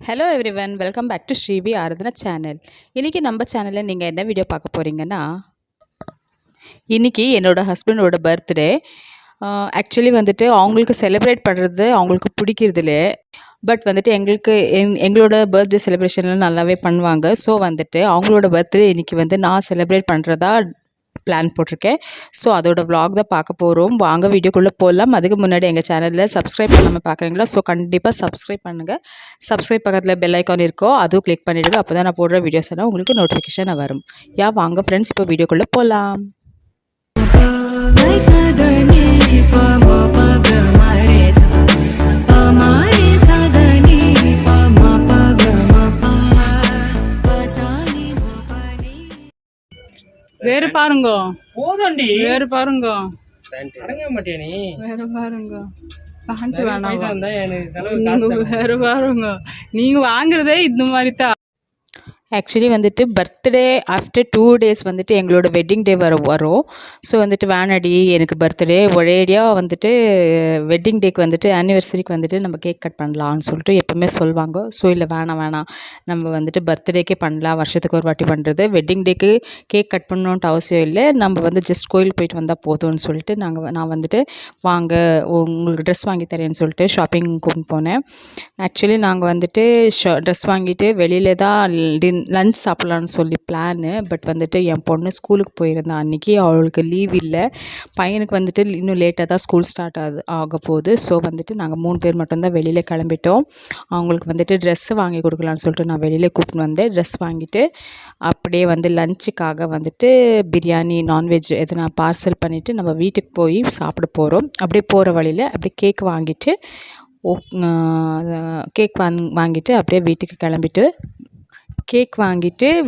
Hello everyone, welcome back to Srivi Aradhana channel. இன்றைக்கி நம்ம சேனலில் நீங்கள் என்ன வீடியோ பார்க்க போகிறீங்கன்னா, இன்றைக்கி என்னோடய ஹஸ்பண்டோட பர்த்டே. ஆக்சுவலி வந்துட்டு அவங்களுக்கு செலிப்ரேட் பண்ணுறது அவங்களுக்கு பிடிக்கிறதுல, பட் வந்துட்டு எங்களோட பர்த்டே செலிப்ரேஷன்லாம் நல்லாவே பண்ணுவாங்க. ஸோ வந்துட்டு அவங்களோட பர்த்டே இன்றைக்கி வந்து நான் செலிப்ரேட் பண்ணுறதா பிளான் போட்டிருக்கேன். ஸோ அதோட விலாக் தான் பார்க்க போகிறோம். வாங்க வீடியோக்குள்ளே போகலாம். அதுக்கு முன்னாடி எங்கள் சேனலில் சப்ஸ்கிரைப் பண்ணாமல் பார்க்குறீங்களா? ஸோ கண்டிப்பாக சப்ஸ்கிரைப் பண்ணுங்கள். சப்ஸ்கிரைப் பக்கத்தில் பெல் ஐக்கான் இருக்கோ, அதுவும் கிளிக் பண்ணிவிடுங்க. அப்போ தான் நான் போடுற வீடியோஸ் எல்லாம் உங்களுக்கு நோட்டிஃபிகேஷன் வரும். வாங்க ஃப்ரெண்ட்ஸ், இப்போ வீடியோக்குள்ளே போகலாம். வேறு பாருங்க, போதண்டி வேறு பாருங்க, அடங்க மாட்டியா நீ? வேறு பாருங்க, வேற பாருங்க. நீங்க வாங்குறதே இந்த மாதிரி தான். ஆக்சுவலி வந்துட்டு பர்த்டே ஆஃப்டர் 2 days வந்துட்டு எங்களோட வெட்டிங் டே வரும். ஸோ வந்துட்டு வேணாடி எனக்கு பர்த்டே ஒரேடியாக வந்துட்டு வெட்டிங் டேக்கு வந்துட்டு ஆனிவர்சரிக்கு வந்துட்டு நம்ம கேக் கட் பண்ணலான்னு சொல்லிட்டு எப்போவுமே சொல்லுவாங்க. ஸோ இல்லை வேணாம் நம்ம வந்துட்டு பர்த்டேக்கே பண்ணலாம், வருஷத்துக்கு ஒரு வாட்டி பண்ணுறது. வெட்டிங் டேக்கு கேக் கட் பண்ணணுன்ட்டு அவசியம் இல்லை, நம்ம வந்து ஜஸ்ட் கோயில் போயிட்டு வந்தால் போதும்னு சொல்லிட்டு நான் வந்துட்டு வாங்க உங்களுக்கு ட்ரெஸ் வாங்கி தரேன்னு சொல்லிட்டு ஷாப்பிங் கூப்பிட்டு போனேன். ஆக்சுவலி நாங்கள் வந்துட்டு ட்ரெஸ் வாங்கிட்டு வெளியில தான் லன்ச் சாப்பிட்லான்னு சொல்லி பிளானு. பட் வந்துட்டு என் பொண்ணு ஸ்கூலுக்கு போயிருந்தான் அன்றைக்கி, அவளுக்கு லீவ் இல்லை. பையனுக்கு வந்துட்டு இன்னும் லேட்டாக தான் ஸ்கூல் ஸ்டார்ட் ஆக போகுது. ஸோ வந்துட்டு நாங்கள் 3 பேர் மட்டும்தான் வெளியில் கிளம்பிட்டோம். அவங்களுக்கு வந்துட்டு ட்ரெஸ்ஸு வாங்கி கொடுக்கலான்னு சொல்லிட்டு நான் வெளியில் கூப்பிட்டு வந்தேன். ட்ரெஸ் வாங்கிட்டு அப்படியே வந்து லஞ்சுக்காக வந்துட்டு பிரியாணி நான்வெஜ் எதனா பார்சல் பண்ணிவிட்டு நம்ம வீட்டுக்கு போய் சாப்பிட போகிறோம். அப்படியே போகிற வழியில் அப்படியே கேக் வாங்கிட்டு அப்படியே வீட்டுக்கு கிளம்பிட்டு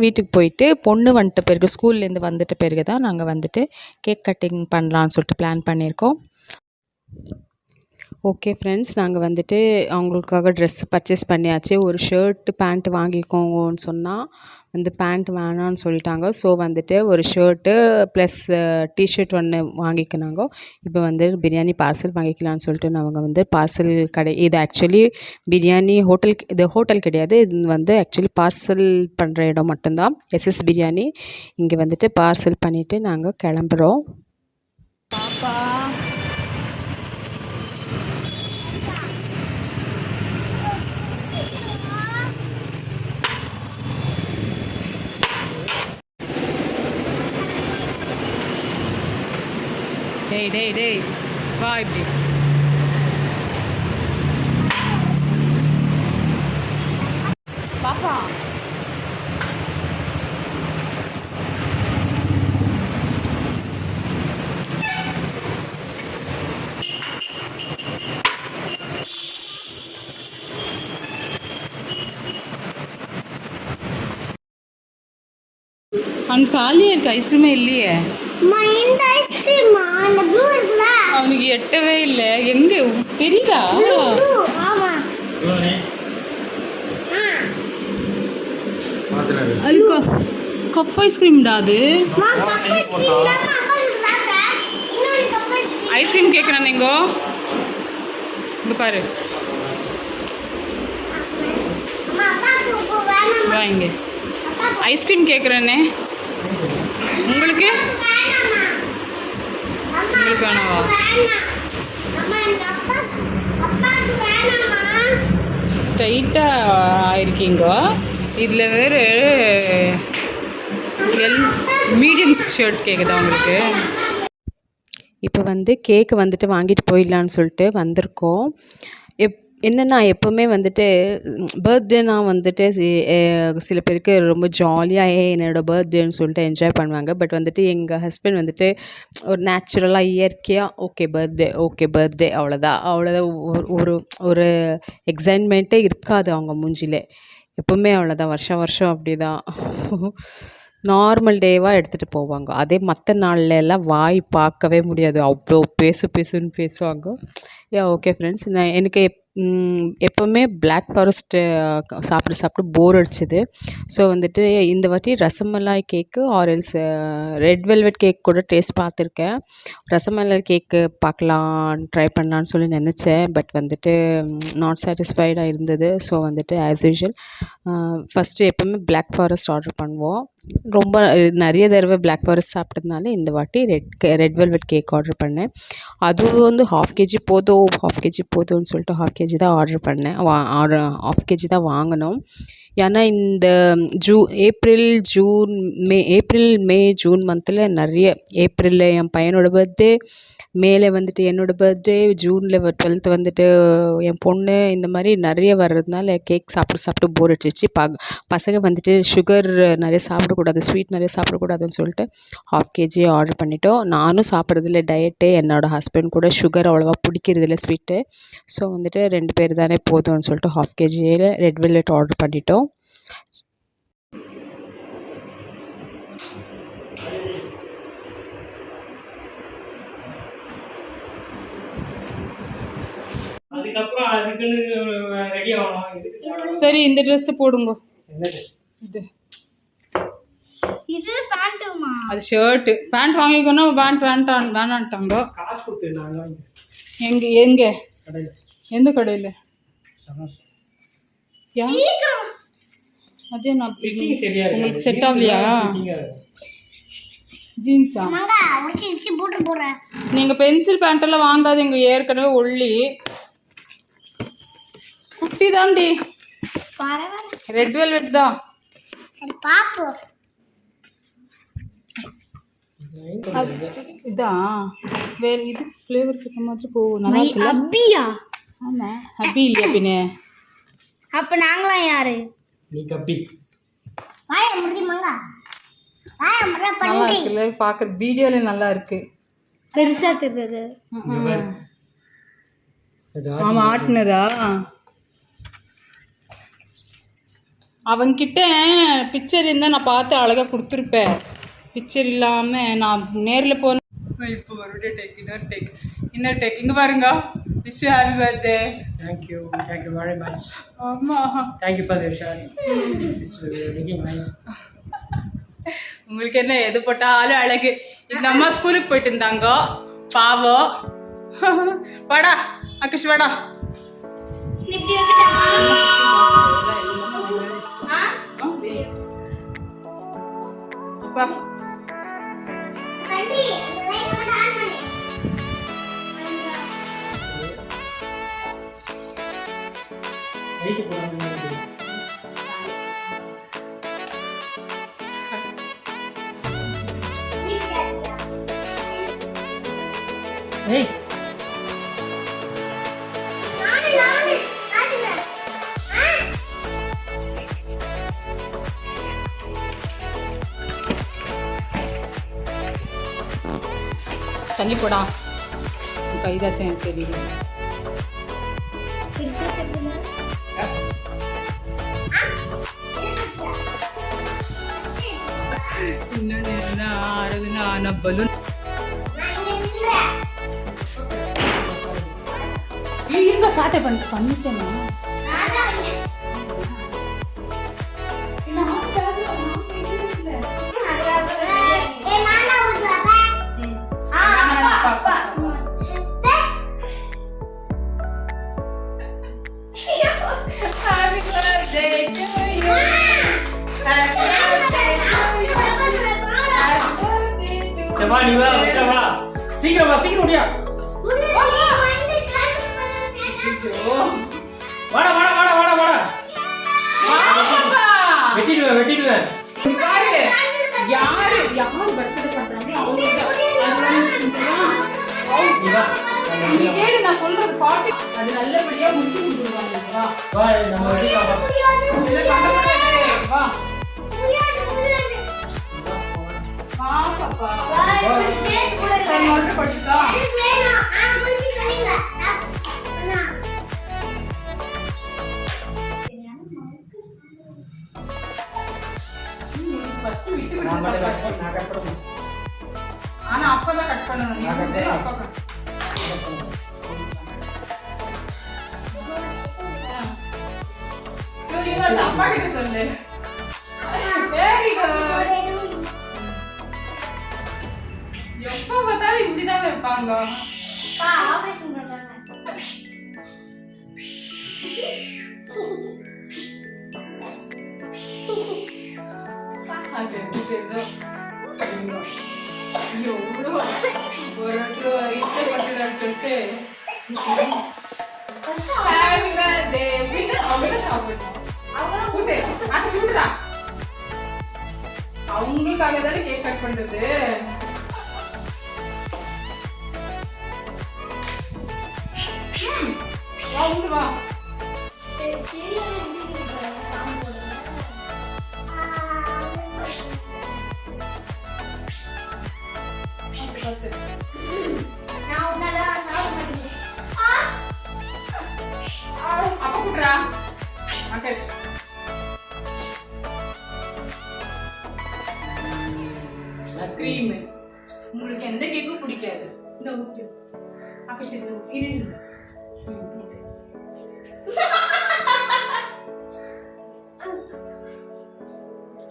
வீட்டுக்கு போயிட்டு பொண்ணு வந்துட்ட பிறகு ஸ்கூல்லேருந்து வந்துட்ட பிறகு தான் நாங்கள் வந்துட்டு கேக் கட்டிங் பண்ணலான்னு சொல்லிட்டு பிளான் பண்ணியிருக்கோம். ஓகே ஃப்ரெண்ட்ஸ், நாங்கள் வந்துட்டு அவங்களுக்காக ட்ரெஸ் பர்ச்சேஸ் பண்ணியாச்சு. ஒரு ஷர்ட்டு பேண்ட் வாங்கிக்கோங்கன்னு சொன்னால் வந்து பேண்ட் வேணான்னு சொல்லிட்டாங்க. ஸோ வந்துட்டு ஒரு ஷர்ட்டு ப்ளஸ் டிஷர்ட் ஒன்று வாங்கிக்கினாங்க. இப்போ வந்து பிரியாணி பார்சல் வாங்கிக்கலான்னு சொல்லிட்டு நாங்கள் வந்து பார்சல் கடை, இது ஆக்சுவலி பிரியாணி ஹோட்டல் கிடையாது, இது வந்து ஆக்சுவலி பார்சல் பண்ணுற இடம் மட்டும்தான். எஸ்எஸ் பிரியாணி. இங்கே வந்துட்டு பார்சல் பண்ணிவிட்டு நாங்கள் கிளம்புறோம். பாப்பா டேய் வா இப்படி. பாப்பா அங்கே காலியாக இருக்கு, ஐஸ்கிரீமே இல்லையே. அவனுக்கு எட்டவே இல்லை. எங்க தெரியுதா? அது கப் ஐஸ்கிரீம்டா. அது ஐஸ்கிரீம் கேட்குறான். இங்கே பாரு, வாங்க ஐஸ்கிரீம் கேட்குறேன்னே. உங்களுக்கு வேணாவா? டைட்டாக ஆயிருக்கீங்க. இதில் வேறு மீடியம் ஷர்ட் கேட்குதா உங்களுக்கு? இப்போ வந்து கேக்கு வந்துட்டு வாங்கிட்டு போயிடலான்னு சொல்லிட்டு வந்திருக்கோம். என்னென்னா எப்போவுமே வந்துட்டு பர்த்டேனா வந்துட்டு சில பேருக்கு ரொம்ப ஜாலியாக என்னோடய பர்த்டேன்னு சொல்லிட்டு என்ஜாய் பண்ணுவாங்க. பட் வந்துட்டு எங்கள் ஹஸ்பண்ட் வந்துட்டு ஒரு நேச்சுரலாக இயற்கையாக ஓகே பர்த்டே அவ்வளோதான் ஒரு எக்ஸைட்மெண்ட்டே இருக்காது அவங்க மூஞ்சிலே. எப்போவுமே அவ்வளோதான், வருஷம் அப்படி தான் நார்மல் டேவாக எடுத்துகிட்டு போவாங்க. அதே மற்ற நாளில் எல்லாம் பார்க்கவே முடியாது, அவ்வளோ பேசுன்னு பேசுவாங்க. ஓகே ஃப்ரெண்ட்ஸ், எனக்கு எப்போவுமே பிளாக் ஃபாரஸ்ட்டு சாப்பிட்டு போர் அடிச்சுது. ஸோ வந்துட்டு இந்த வாட்டி ரசமலாய் கேக்கு ஆர்எல்ஸ் ரெட் வெல்வெட் கேக் கூட டேஸ்ட் பார்த்துருக்கேன். ரசமலாய் கேக்கு பார்க்கலாம் ட்ரை பண்ணலான்னு சொல்லி நினச்சேன். பட் வந்துட்டு நாட் சாட்டிஸ்ஃபைடாக இருந்தது. ஸோ வந்துட்டு ஆஸ் யூஷுவல் ஃபஸ்ட்டு எப்போவுமே பிளாக் ஃபாரஸ்ட் ஆர்டர் பண்ணுவோம். ரொம்ப நிறைய தடவை பிளாக் ஃபாரஸ்ட் சாப்பிட்டதுனால இந்த வாட்டி ரெட் வெல்வெட் கேக் ஆர்டர் பண்ணேன். அதுவும் வந்து ஹாஃப் கேஜி போதும்னு சொல்லிட்டு ஹாஃப் கேஜி தான் ஆர்டர் பண்ணேன். ஹாஃப் கேஜி தான் வாங்கினோம். ஏன்னா இந்த ஏப்ரல் மே ஜூன் மந்தில் நிறைய ஏப்ரலில் என் பையனோட பர்த்டே, மேலே வந்துட்டு என்னோடய பர்த்டே, ஜூனில் 12th வந்துட்டு என் பொண்ணு, இந்த மாதிரி நிறைய வர்றதுனால கேக் சாப்பிட்டு போர் அடிச்சிச்சு. பசங்க வந்துட்டு சுகர் நிறைய சாப்பிடக்கூடாது, ஸ்வீட் நிறைய சாப்பிடக்கூடாதுன்னு சொல்லிட்டு ஹாஃப் கேஜி ஆர்டர் பண்ணிட்டோம். நானும் சாப்பிட்றதில்ல, டயட்டு. என்னோடய ஹஸ்பண்ட் கூட சுகர் அவ்வளோவா பிடிக்கிறதில்ல ஸ்வீட்டு. ஸோ வந்துட்டு 2 பேர் தானே போதும்னு சொல்லிட்டு ஹாஃப் கேஜியில் ரெட் வெல்வெட் ஆர்டர் பண்ணிட்டோம். அதுக்கப்புறம் அதுக்குன்னு ரெடி ஆகணும். சரி, இந்த ட்ரெஸ்ஸு போடுங்க. இது பேண்ட்டுமா? அது ஷர்ட்டு. பேண்ட் வாங்கிக்கோன்னா வேணான்ட்டாங்க. காசு கொடுத்துருந்தாங்க. எங்கே எந்த கடையில்? அதே நான் உங்களுக்கு செட் ஆகலையா? ஜீன்ஸா? நீங்கள் பென்சில் பேண்ட்டெல்லாம் வாங்காதீங்க, ஏற்கனவே ஒல்லி குட்டி தாண்டி. ரெட் வெல்வெட் தான். இதான் வேறு இது ஃப்ளேவருக்கு ஏற்ற மாதிரி போகும். நல்லா இருக்குல்ல? அப்பியா? ஆமாம், ஹப்பி இல்லையா பின்ன? அப்போ நாங்களாம் யாரு? நீ கப்பி. நல்லா இருக்குல்ல? பார்க்குற வீடியோவில் நல்லா இருக்கு. பெருசா தெரியுது. ஆமாம், ஆட்டினதா? அவன்கிட்ட பிக்சர் இருந்தால் நான் பார்த்து அழகாக கொடுத்துருப்பேன். பிக்சர் இல்லாமல் நான் நேரில் போனேன். இப்போ மறுபடியும் டேக், இன்னொரு டேக், இன்னொரு டேக். இங்கே பாருங்க. Wish you happy birthday. Thank you very much. ஆமாம், thank you for your share. It's looking nice. உங்களுக்கு என்ன எது போட்டாலும் அழகு. இந்த அம்மா ஸ்கூலுக்கு போயிட்டு இருந்தாங்க, பாவம். வாடா அகிஷ், வாடா. வா. ஏய், தள்ளி போடா, கைதாச்சும் எனக்கு தெரியல. இன்னொன்று என்ன ஆறுதுன்னா நான் பலூன் இருங்க சாட்டை பண்ணிட்டேன்னா Happy birthday to you. Happy birthday to you. Happy birthday to you. வா நீ வா, வா சீக்கிரம் வா, சீக்கிரம் ஓடியா. வாடா வாடா வாடா வாடா வாடா. வெட்டிடுவேன். பாரு, யாரு பர்த்டே பண்றாங்களோ அவங்க கேடு. நான் சொல்றது பாட்டு அது நல்லபடியா முடிச்சு கொடுத்துருவாங்க. வா நம்ம வெட்டிடலாம். வா வா பாப்பா, படிக்கலாம். ஆனா அப்பதான் கட் பண்ணணும். வந்து அப்பா கிட்ட சொல்லு. Very good. எப்ப பார்த்தாலும் இப்படிதான் இருப்பாங்க. ஆபரேஷன் பண்றாங்க. அது எப்படி தெரியுதோ? எவ்வளோ ஒரு இஷ்டப்பட்டுதான் சொல்லிட்டு Happy birthday. அவங்க சாப்பிடணும். கூட்டு. கூட்டுடா. அவங்களுக்காக தானே கேக் கட் பண்றது. வா உண்டு வா. நான் உன்னதான் சாப்பிட மாட்டேன். அப்பா கூட்டுறா. ஆகாஷ். கிரீம். உங்களுக்கு எந்த கேக்கும் பிடிக்காது. இந்த ஊட்டு. ஆகாஷ் இது இரு.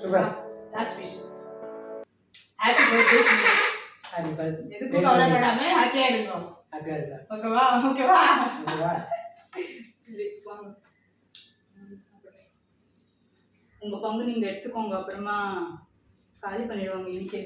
Super. Last wish. Happy birthday. Happy birthday. எதுக்கும் கவலைப்படாம ஹாப்பியா இருக்கணும். ஹாப்பியா இருக்கா? ஓகேவா? ஓகேவா? ஓகேவா? சரி வாங்க. உங்க பங்கு நீங்க எடுத்துக்கோங்க, அப்புறமா காலி பண்ணிடுவாங்க இன்னைக்கே.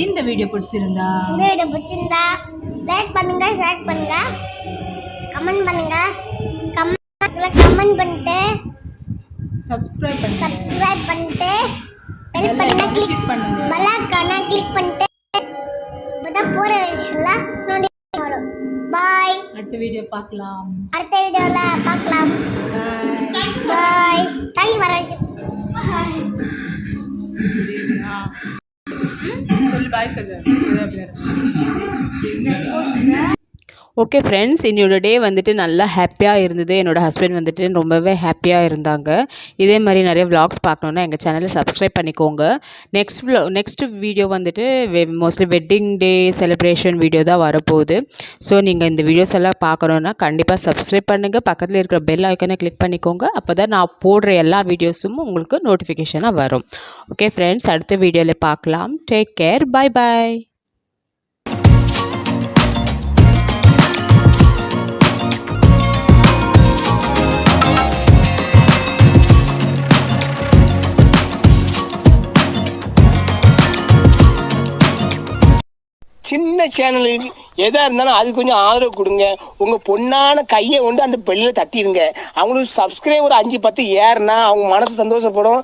இந்த வீடியோ பிடிச்சிருந்தா இந்த வீடியோ பிடிச்சிருந்தா லைக் பண்ணுங்க, ஷேர் பண்ணுங்க, கமெண்ட் பண்ணுங்க. கமெண்ட் பண்ணிட்டு சப்ஸ்கிரைப் பண்ணுங்க. சப்ஸ்கிரைப் பண்ணிட்டு பெல் பட்டனை கிளிக் பண்ணுங்க. பெல் ஐகானை கிளிக் பண்ணிட்டு அப்பதான் போற வீடியோலாம் நோட்டிஃபிகேஷன் வரும். பாய். அடுத்த வீடியோ பார்க்கலாம். அடுத்த வீடியோல பார்க்கலாம். பாய். டைம் வர சொல்லு பாய் சொல்லு. ஓகே ஃப்ரெண்ட்ஸ், என்னோட டே வந்துட்டு நல்லா ஹாப்பியாக இருந்தது. என்னோடய ஹஸ்பண்ட் வந்துட்டு ரொம்பவே ஹாப்பியாக இருந்தாங்க. இதே மாதிரி நிறைய vlogs பார்க்கணுன்னா எங்கள் சேனலை சப்ஸ்கிரைப் பண்ணிக்கோங்க. நெக்ஸ்ட் வீடியோ வந்துட்டு mostly wedding day celebration video தான் வரப்போகுது. ஸோ நீங்கள் இந்த வீடியோஸ் எல்லாம் பார்க்கணுன்னா கண்டிப்பாக சப்ஸ்கிரைப் பண்ணுங்கள். பக்கத்தில் இருக்கிற பெல் ஐக்கனை கிளிக் பண்ணிக்கோங்க. அப்போ தான் நான் போடுற எல்லா வீடியோஸும் உங்களுக்கு நோட்டிஃபிகேஷனாக வரும். ஓகே ஃப்ரெண்ட்ஸ், அடுத்த வீடியோவில் பார்க்கலாம். Take care. Bye bye. சின்ன சேனலுக்கு எதாக இருந்தாலும் அது கொஞ்சம் ஆதரவு கொடுங்க. உங்கள் பொண்ணான கையை கொண்டு அந்த பெல்லில் தட்டிடுங்க. அவங்களுக்கு சப்ஸ்கிரைபர் 5-10 ஏறுனா அவங்க மனசு சந்தோஷப்படும்.